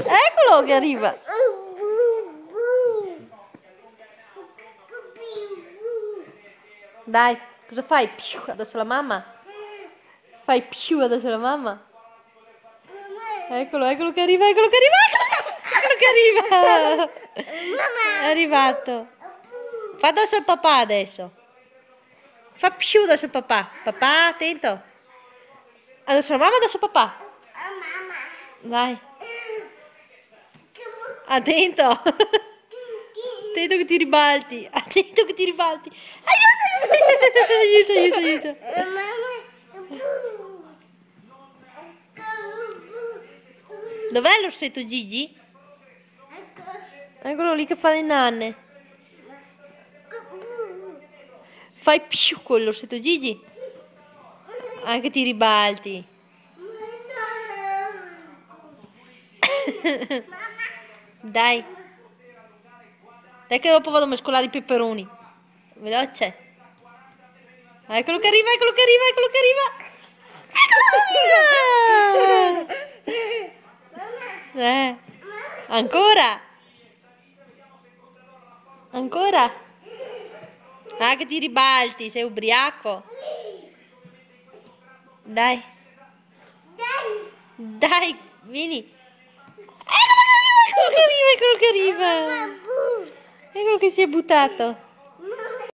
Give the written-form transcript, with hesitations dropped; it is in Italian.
Eccolo che arriva. Dai, cosa fai? Piu, addosso alla mamma? Fai più addosso alla mamma? Eccolo che arriva, eccolo che arriva, eccolo che arriva. È arrivato. Fa addosso al papà adesso. Fa più addosso al papà. Papà, attento. Addosso alla mamma, addosso al papà. Vai. Attento. Attento che ti ribalti. Attento che ti ribalti. Aiuto, aiuto, aiuto, aiuto. Dov'è l'orsetto Gigi? Eccolo lì che fa le nanne. Fai più con l'orsetto Gigi. Anche ti ribalti. Dai. Dai che dopo vado a mescolare i peperoni. Veloce. Eccolo che arriva, eccolo che arriva, eccolo che arriva. Eccolo che arriva. Ancora. Ancora. Ah, che ti ribalti, sei ubriaco. Dai. Dai, vieni. Eccolo che arriva, eccolo che arriva, eccolo che arriva. Eccolo che si è buttato.